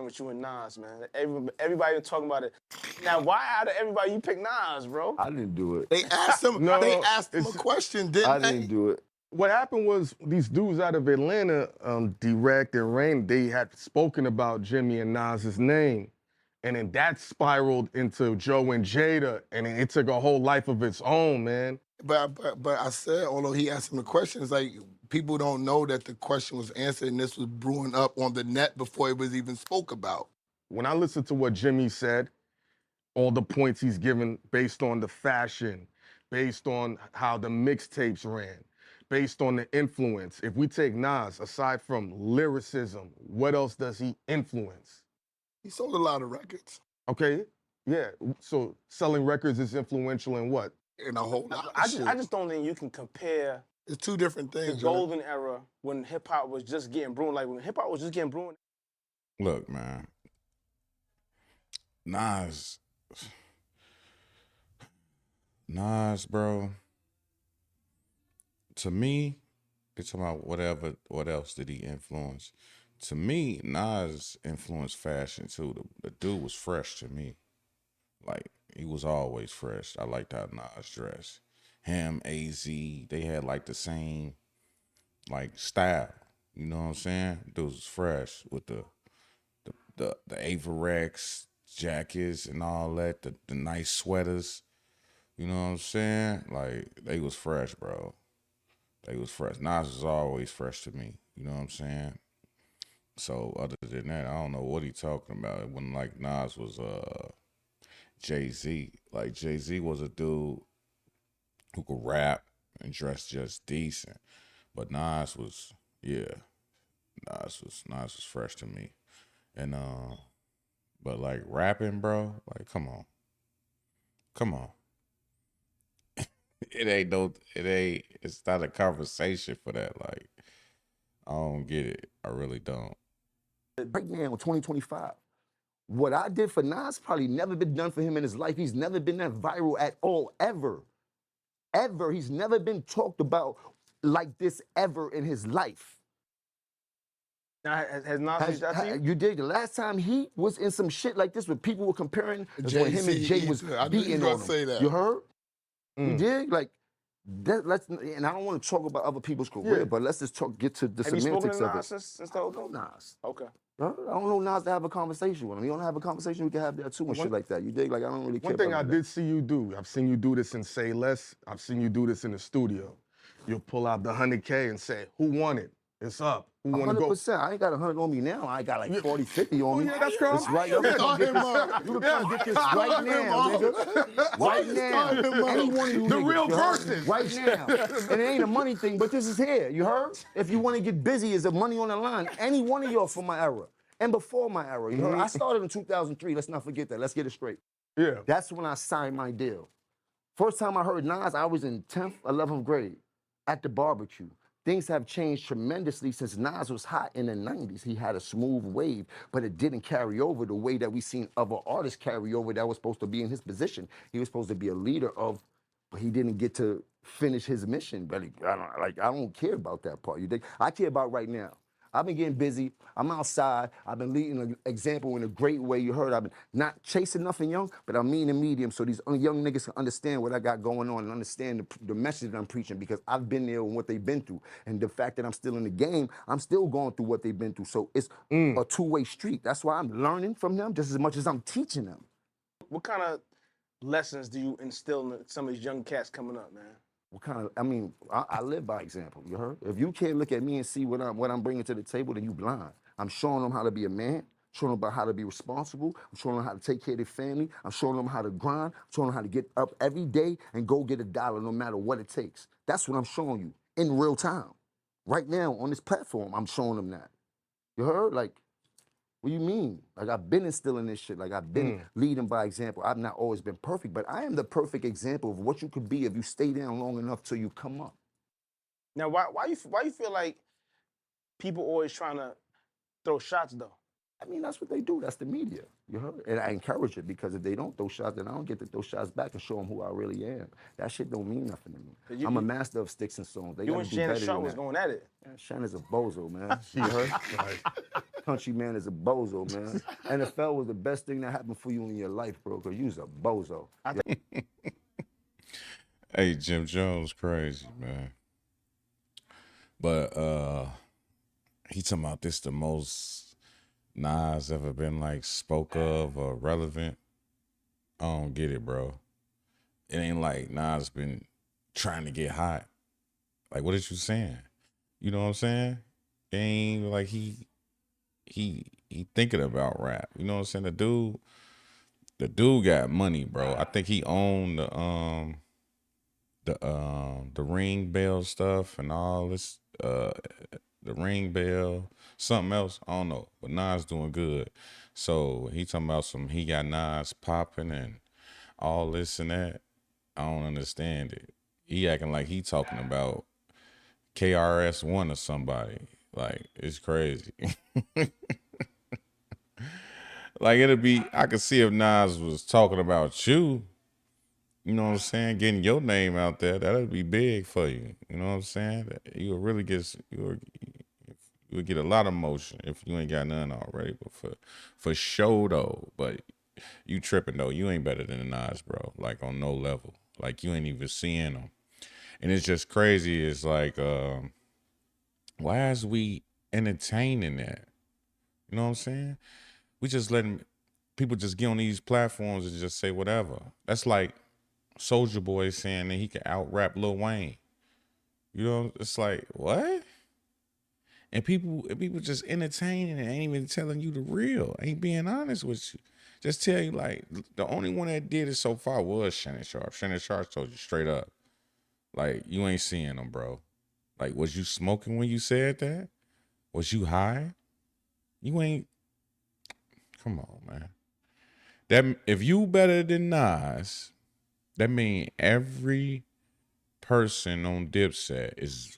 with you and Nas, man. Everybody been talking about it. Now, why out of everybody you pick Nas, bro? I didn't do it. They asked him. No, they asked him a question, didn't I they? didn't do it. What happened was these dudes out of Atlanta, Direct and Rain, they had spoken about Jimmy and Nas's name. And then that spiraled into Joe and Jada, and it took a whole life of its own, man. But I said, although he asked him the question, it's like people don't know that the question was answered and this was brewing up on the net before it was even spoke about. When I listened to what Jimmy said, all the points he's given based on the fashion, based on how the mixtapes ran, based on the influence. If we take Nas, aside from lyricism, what else does he influence? He sold a lot of records. Okay, yeah. So selling records is influential in what? In a whole lot of I shit. just don't think you can compare It's two different the things. golden era when hip hop was just getting brewing. Like when hip hop was just getting brewing. Look, man. Nas, bro. To me, it's about what else did he influence? To me, Nas influenced fashion too. The dude was fresh to me. Like, he was always fresh. I liked how Nas dressed. Him, AZ, they had like the same like style. You know what I'm saying? Dudes was fresh with the Averex jackets and all that, the nice sweaters. You know what I'm saying? Like, they was fresh, bro. They was fresh. Nas was always fresh to me. You know what I'm saying? So other than that, I don't know what he talking about. It wasn't like Nas was Jay-Z. Like, Jay-Z was a dude who could rap and dress just decent. But Nas was, yeah. Nas was fresh to me. And but like rapping, bro, like come on. It's not a conversation for that. Like, I don't get it. I really don't. Right now, in 2025, what I did for Nas probably never been done for him in his life. He's never been that viral at all, ever. Ever. He's never been talked about like this ever in his life. Now, has Nas reached out to you? You did. The last time he was in some shit like this where people were comparing is when him and Jay was I knew you beating were on gonna him. say that. You heard? You dig? Like, and I don't want to talk about other people's career, but let's just get to the Have you spoken semantics to of Nas it. since the whole thing? Nas. Okay. I don't know Nas to have a conversation with him. You don't have a conversation, we can have that too and shit like that. You dig? Like, I don't really care One thing about I that. did see you do, I've seen you do this in Say Less, I've seen you do this in the studio. You'll pull out the 100K and say, who won it? It's up. Who want to go? 100%. I ain't got 100 on me now. I got like 40, 50 on me. Yeah, that's cool. It's right. You can come get this right now, nigga. Right now. Any one of you The niggas, real you heard? verses. Right now. And it ain't a money thing, but this is here. You heard? If you want to get busy, is the money on the line. Any one of y'all from my era and before my era. You heard? I started in 2003. Let's not forget that. Let's get it straight. Yeah. That's when I signed my deal. First time I heard Nas, I was in 10th, 11th grade at the barbecue. Things have changed tremendously since Nas was hot in the 90s. He had a smooth wave, but it didn't carry over the way that we seen other artists carry over that was supposed to be in his position. He was supposed to be a leader of, but he didn't get to finish his mission. But I don't care about that part. You think? I care about right now. I've been getting busy. I'm outside. I've been leading an example in a great way. You heard I've been not chasing nothing young, but I'm mean and medium so these young niggas can understand what I got going on and understand the message that I'm preaching because I've been there and what they've been through. And the fact that I'm still in the game, I'm still going through what they've been through. So it's a two-way street. That's why I'm learning from them just as much as I'm teaching them. What kind of lessons do you instill in some of these young cats coming up, man? What kind of, I live by example, you heard? If you can't look at me and see what I'm bringing to the table, then you blind. I'm showing them how to be a man, showing them about how to be responsible, I'm showing them how to take care of their family, I'm showing them how to grind, I'm showing them how to get up every day and go get $1 no matter what it takes. That's what I'm showing you in real time. Right now on this platform, I'm showing them that. You heard? Like, what do you mean? Like, I've been instilling this shit. Like, I've been leading by example. I've not always been perfect, but I am the perfect example of what you could be if you stay down long enough till you come up. Now, why you feel like people always trying to throw shots, though? I mean, that's what they do. That's the media. You heard? And I encourage it because if they don't throw shots, then I don't get to throw shots back and show them who I really am. That shit don't mean nothing to me. I'm a master of sticks and stones. They You got and to do Shannon better Sharp than was that. going at it. Man, Shannon's a bozo, man. You heard? Country man is a bozo, man. NFL was the best thing that happened for you in your life, bro, because you was a bozo. Hey, Jim Jones, crazy, man. But he talking about this the most Nas ever been like spoke of or relevant. I don't get it, bro. It ain't like Nas been trying to get hot. Like, what is you saying? You know what I'm saying? It ain't like he thinking about rap. You know what I'm saying? The dude got money, bro. I think he owned the ring bell stuff and all this the ring bell, something else, I don't know. But Nas doing good. So he talking about he got Nas popping and all this and that. I don't understand it. He acting like he talking about KRS-One or somebody. Like, it's crazy. Like, I could see if Nas was talking about you, you know what I'm saying, getting your name out there, that'd be big for you. You know what I'm saying? You would really you would get a lot of motion if you ain't got none already. But for show though, but you tripping though. You ain't better than Nas, bro. Like, on no level. Like, you ain't even seeing them. And it's just crazy. It's like, why is we entertaining that? You know what I'm saying? We just letting people just get on these platforms and just say whatever. That's like Soulja Boy saying that he can out rap Lil Wayne. You know, it's like, what? And people just entertaining and ain't even telling you the real. Ain't being honest with you. Just tell you, like, the only one that did it so far was Shannon Sharp. Shannon Sharp told you straight up. Like, you ain't seeing them, bro. Like, was you smoking when you said that? Was you high? You ain't. Come on, man. That if you better than Nas, that mean every person on Dipset is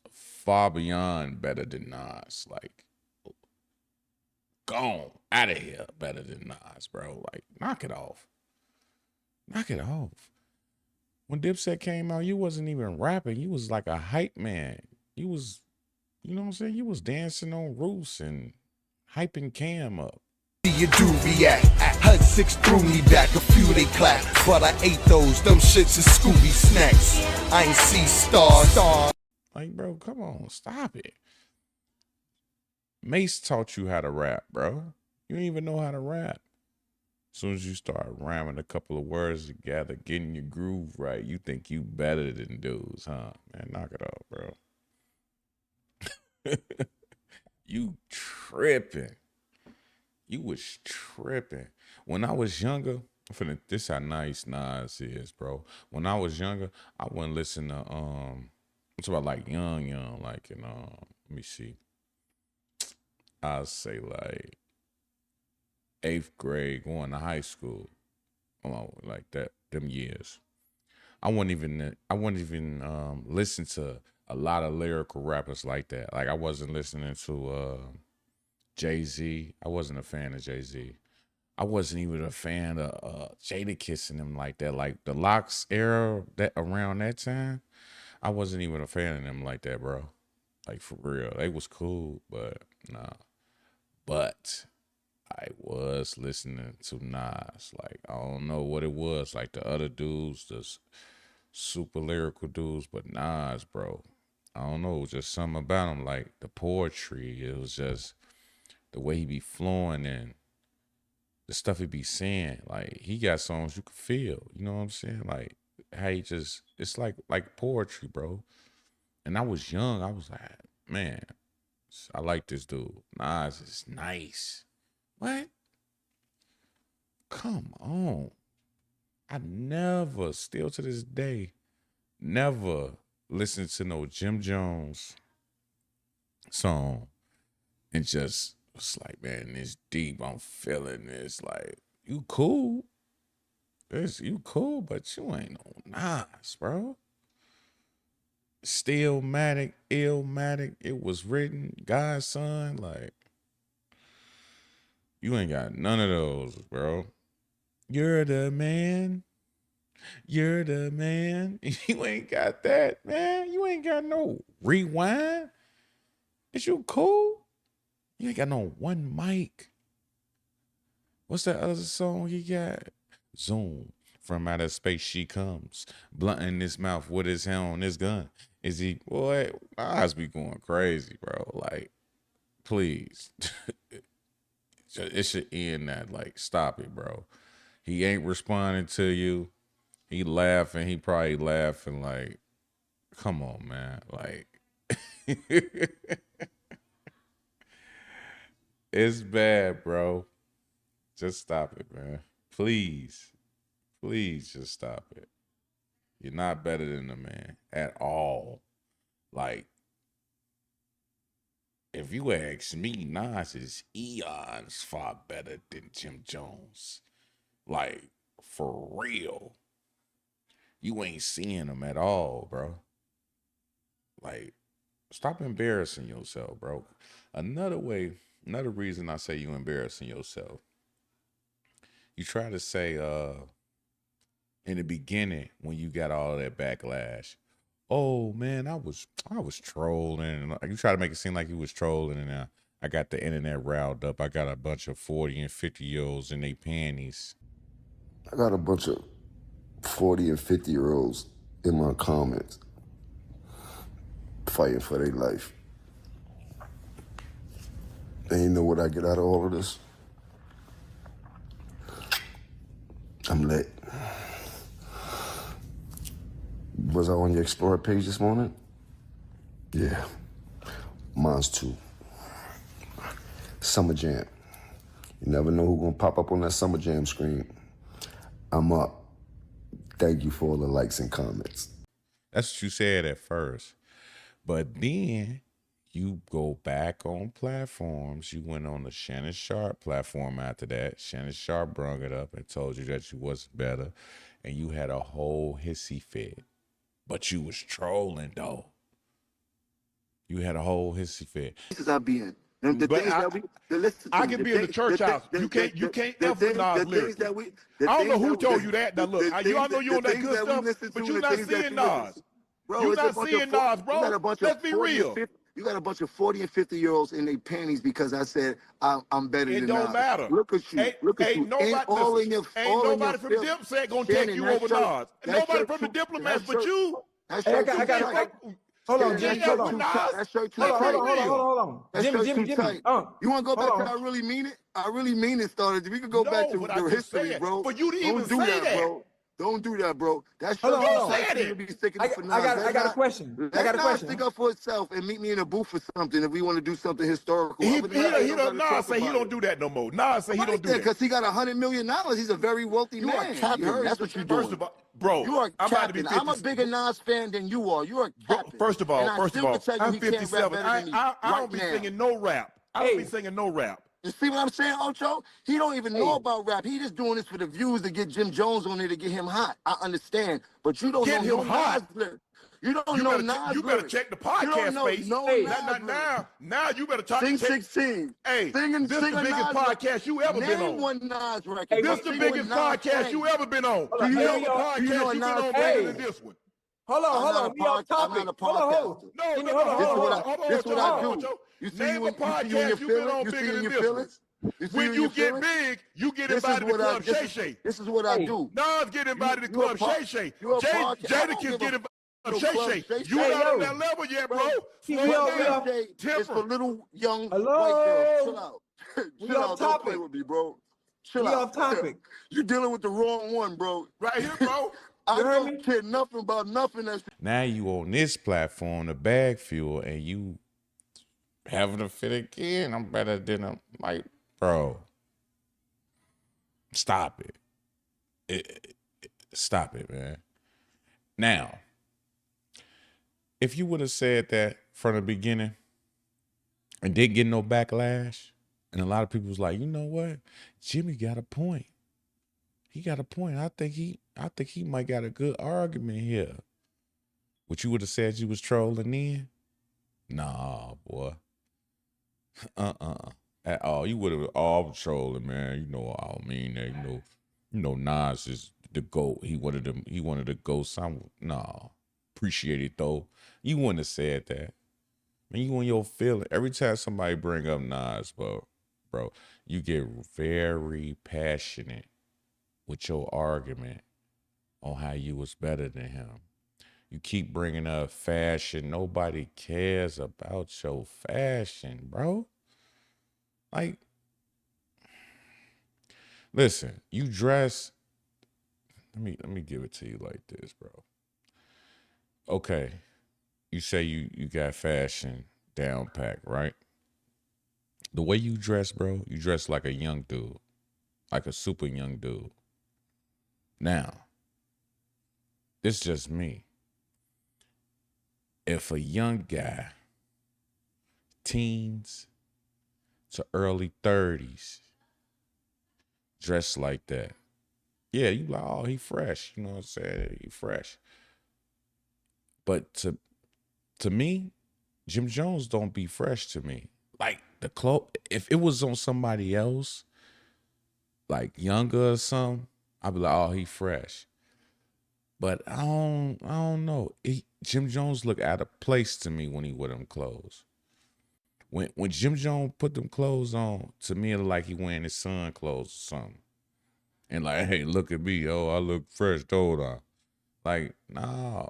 far beyond better than Nas. Like, gone out of here better than Nas, bro. Like, knock it off. Knock it off. When Dipset came out, you wasn't even rapping. You was like a hype man. You was, you know what I'm saying? You was dancing on roofs and hyping Cam up. You do react. HUD 6 threw me back, a few they clap. But I ate those, them shits is Scooby snacks. I ain't see stars. Like, bro, come on, stop it. Mace taught you how to rap, bro. You don't even know how to rap. As soon as you start rhyming a couple of words together, getting your groove right, you think you better than dudes, huh? Man, knock it off, bro. You tripping. You was tripping. When I was younger, this how nice Nas is, bro. When I was younger, I wouldn't listen to it's about like young, like in let me see. I'll say like 8th grade, going to high school. Like that, them years. I wouldn't even listen to a lot of lyrical rappers like that. Like, I wasn't listening to Jay-Z. I wasn't a fan of Jay-Z. I wasn't even a fan of Jadakiss and them like that. Like, the Locks era, that around that time, I wasn't even a fan of them like that, bro. Like, for real. They was cool, but nah. But I was listening to Nas. Like, I don't know what it was. Like, the other dudes, the super lyrical dudes, but Nas, bro. I don't know. It was just something about him. Like, the poetry. It was just the way he be flowing and the stuff he be saying. Like, he got songs you could feel. You know what I'm saying? Like, how he just, it's like poetry, bro. And I was young. I was like, man, I like this dude. Nas is nice. What? Come on. I never, still to this day, never listened to no Jim Jones song and just was like, man, this deep. I'm feeling this. Like, you cool. You cool, but you ain't no Nas, bro. Stillmatic, Illmatic, it was written, God's son, like, You ain't got none of those, bro. You're the man. You're the man. You ain't got that, man. You ain't got no rewind. Is you cool? You ain't got no one mic. What's that other song he got? Zoom. From outer space she comes, blunting his mouth with his hand on his gun. Is he, boy, Nas be going crazy, bro. Like, please. It should end that. Like, stop it, bro. He ain't responding to you. He laughing. He probably laughing like, come on, man. Like, it's bad, bro. Just stop it, man. Please. Please just stop it. You're not better than the man at all. Like, if you ask me, Nas is eons far better than Jim Jones. Like, for real. You ain't seeing him at all, bro. Like, stop embarrassing yourself, bro. Another reason I say you embarrassing yourself. You try to say, in the beginning when you got all of that backlash, oh man, I was trolling. You try to make it seem like you was trolling, and I got the internet riled up. I got a bunch of 40 and 50-year-olds in their panties. I got a bunch of 40 and 50-year-olds in my comments fighting for their life. And you know what I get out of all of this? I'm lit. Was I on your Explorer page this morning? Yeah. Mine's too. Summer Jam. You never know who's gonna pop up on that Summer Jam screen. I'm up. Thank you for all the likes and comments. That's what you said at first. But then you go back on platforms. You went on the Shannon Sharp platform after that. Shannon Sharp brung it up and told you that you wasn't better. And you had a whole hissy fit. But you was trolling, though. You had a whole hissy fit. I be in. The But things that we, listen to I me, can the be in the things- church the- house. the- You can't the F with things- Nas the things lyrically. that we- I don't know things who that- told you that. Now look, the I things know you on that things good that we stuff, listen but to, you're the not things that seeing you listen Nas. to. Bro, You're it's a not bunch seeing of Nas, bro. You got a bunch Let's of be 40 real. and 50. You got a bunch of 40 and 50-year-olds in their panties because I said I'm better It than don't Nas. matter. Look at you. Look at you. Ain't nobody, All listen, in your ain't all in your nobody from feelings. Dipset gonna take Shannon, you that over shirt- Nas. that Nobody shirt from the too- Diplomats that but shirt- you. That Hey, I shirt got, too I got, tight. hold on, You Jimmy, can't That F shirt with too Nas. tight. That shirt too Let's hold be on, hold on, tight. hold on, real. hold on. That Jimmy, shirt Jimmy, too Jimmy. tight. You want to go Hold back to on. I really mean it? I really mean it started. We could go back No, to but I the just history, said, bro. for you to even Don't do say that, that. bro. Don't do that, bro. That Hold shirt on, too hold on. tight for Said you to it. be sticking I, up for Nas. I got a Let question. I got a Nas question. stick up for itself and meet me in a booth for something if we want to do something historical. He Other than that, we don't got to Nas talk say he about don't it. do that no more. Nas say he don't do that. Because he got $100 million. He's a very wealthy You are man. capping. You heard? That's That's what you're First doing. of all, bro, You are I'm about to be capping. 50. I'm a bigger Nas fan than you are. You are capping. First of And all, I still can tell you I'm he can't rap 57. better than me I right don't be now. singing no rap. I don't be Hey, singing no rap. You see what I'm saying, Ocho? He don't even know hey, about rap. He just doing this for the views to get Jim Jones on there to get him hot. I understand. But you don't Get know him no hot. Nas lyrics. You don't You know better Nas you better lyrics. check the You don't podcast know space. no hey. Nas lyrics. Now you better talk. Sing Check. 16. Hey, Sing this sing the a biggest Nas podcast you ever been Name on. one Nas record. Hey, This what- the Sing biggest one Nas podcast you sang. ever been on. hold Do on. you Hey, know, Name a we all, do you know podcast a you been Nas on fan? bigger hey, than this one. hold on, I'm hold not on. a We off I'm not topic. a Hold on, hold. podcaster. No, Jimmy, no, hold no. on, This hold is on, what hold I on. Hold on, this Joe, what I hold on, do. Joe. You see Name you a in your podcast you been feelings? on You see bigger you in than your this one. feelings? You see When you in your you get feelings? big, you get This is invited to what I Club Shay Shay. this is what I Hey, do. Nas get invited to You a Club Shay Shay. you a podcast. I don't Jadakiss give get a invited to no Club Shay Club Shay. Shay You Shay. hey, not on yo. that level yet, bro. Bro, See, Slow we it all, we Shay down. all, Shay is for Temper. little young white girls. Chill hello. out. We Chill off out. Don't play topic. with me, bro. Chill We out. off topic. You dealing with the wrong one, bro. Right here, bro. I You heard don't me? care nothing about nothing that's Now you on this platform, the bag fuel, and you having a fit again. I'm better than him. Like, bro, stop it. Stop it, man. Now, if you would have said that from the beginning and didn't get no backlash, and a lot of people was like, you know what, Jimmy got a point. He got a point. I think he might got a good argument here. What you would have said you was trolling then? Nah, boy. at all. You would have all trolling, man. You know, I mean that. Nas is the GOAT. He wanted to. He wanted to go some. No, appreciate it though. You wouldn't have said that. Man, you in your feeling. Every time somebody bring up Nas, bro, you get very passionate with your argument on how you was better than him. You keep bringing up fashion. Nobody cares about your fashion, bro. Like, listen, you dress. Let me give it to you like this, bro. Okay, you say you got fashion down pack, right? The way you dress, bro, you dress like a young dude, like a super young dude. Now, it's just me. If a young guy, teens to early 30s, dress like that, yeah, you like, oh, he fresh. You know what I'm saying? He fresh. But to me, Jim Jones don't be fresh to me. Like the clothes, if it was on somebody else, like younger or something, I'd be like, oh, he fresh. But I don't know. Jim Jones look out of place to me when he wear them clothes. When Jim Jones put them clothes on, to me it look like he wearing his son clothes or something. And like, hey, look at me, oh, I look fresh, hold on. Like, no.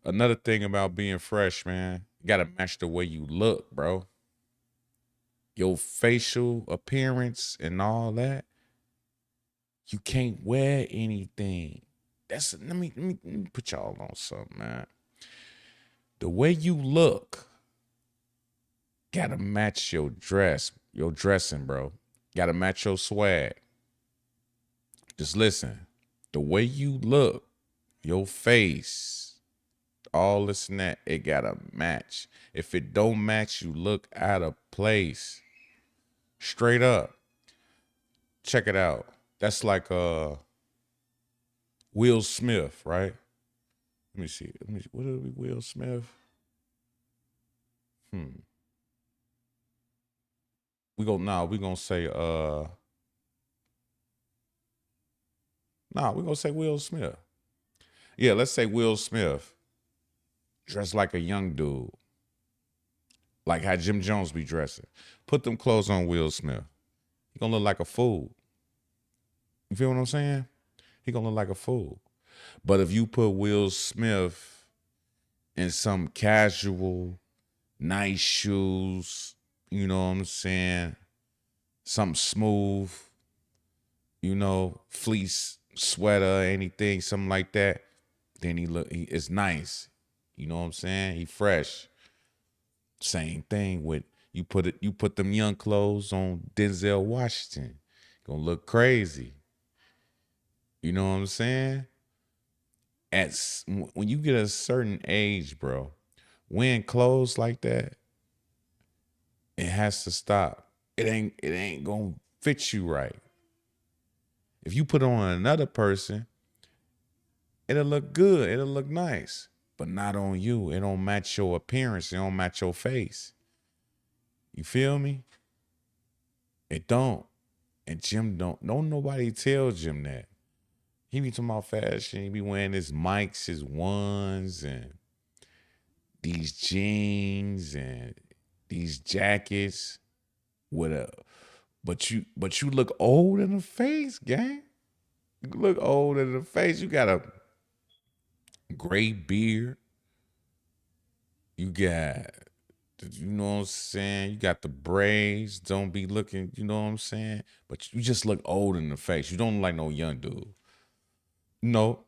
Another thing about being fresh, man, you gotta match the way you look, bro. Your facial appearance and all that. You can't wear anything. Let me put y'all on something, man. The way you look gotta match your dressing, bro. Gotta match your swag. Just listen. The way you look, your face, all this and that, it gotta match. If it don't match, you look out of place. Straight up. Check it out. That's like Will Smith, right? Let me see. What is it? Will Smith? We gonna say we're gonna say Will Smith. Yeah, let's say Will Smith dressed like a young dude. Like how Jim Jones be dressing. Put them clothes on Will Smith. He gonna look like a fool. You feel what I'm saying? He gonna look like a fool. But if you put Will Smith in some casual, nice shoes, you know what I'm saying? Something smooth, fleece sweater, anything, something like that, then it's nice. You know what I'm saying? He fresh. Same thing with you put them young clothes on Denzel Washington. Gonna look crazy. You know what I'm saying? When you get a certain age, bro, wearing clothes like that, it has to stop. It ain't gonna fit you right. If you put on another person, it'll look good. It'll look nice. But not on you. It don't match your appearance. It don't match your face. You feel me? It don't. And Jim don't nobody tell Jim that. He be talking about fashion. He be wearing his Mikes, his ones, and these jeans and these jackets with but you look old in the face, gang. You look old in the face. You got a gray beard. You got, you know what I'm saying? You got the braids. Don't be looking, you know what I'm saying? But you just look old in the face. You don't look like no young dude. No.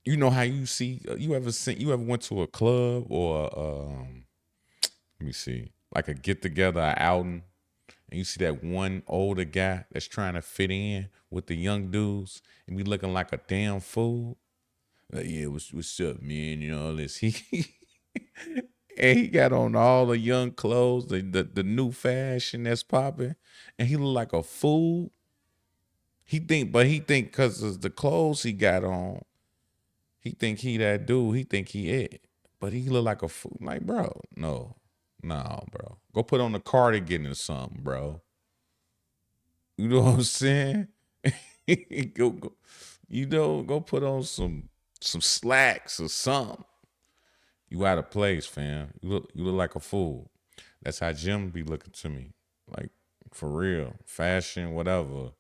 You know how you see, you ever went to a club or, let me see, like a get together, an outing, and you see that one older guy that's trying to fit in with the young dudes and be looking like a damn fool? Like, yeah, what's up, man? You know, all this. And he got on all the young clothes, the new fashion that's popping, and he look like a fool. He think because of the clothes he got on, he think he that dude. He think he it, but he look like a fool. Like, bro, no. No, bro. Go put on a cardigan or something, bro. You know what I'm saying? go. You know, go put on some slacks or something. You out of place, fam. You look like a fool. That's how Jim be looking to me. Like, for real. Fashion, whatever.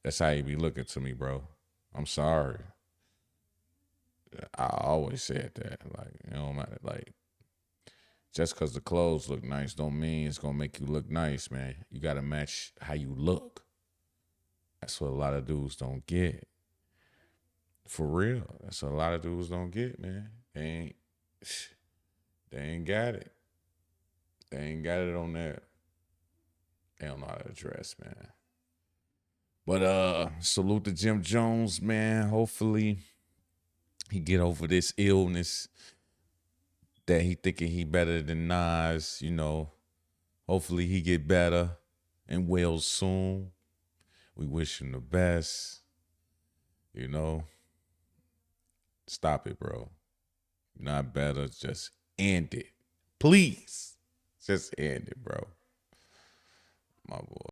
That's how he be looking to me, bro. I'm sorry. I always said that. Like, it don't matter. Like, just because the clothes look nice don't mean it's gonna make you look nice, man. You gotta match how you look. That's what a lot of dudes don't get. For real. That's what a lot of dudes don't get, man. They ain't got it. They ain't got it on that. They don't know how to dress, man. But salute to Jim Jones, man. Hopefully he get over this illness that he thinking he better than Nas, you know. Hopefully he get better and well soon. We wish him the best. You know. Stop it, bro. Not better. Just end it. Please. Just end it, bro. My boy.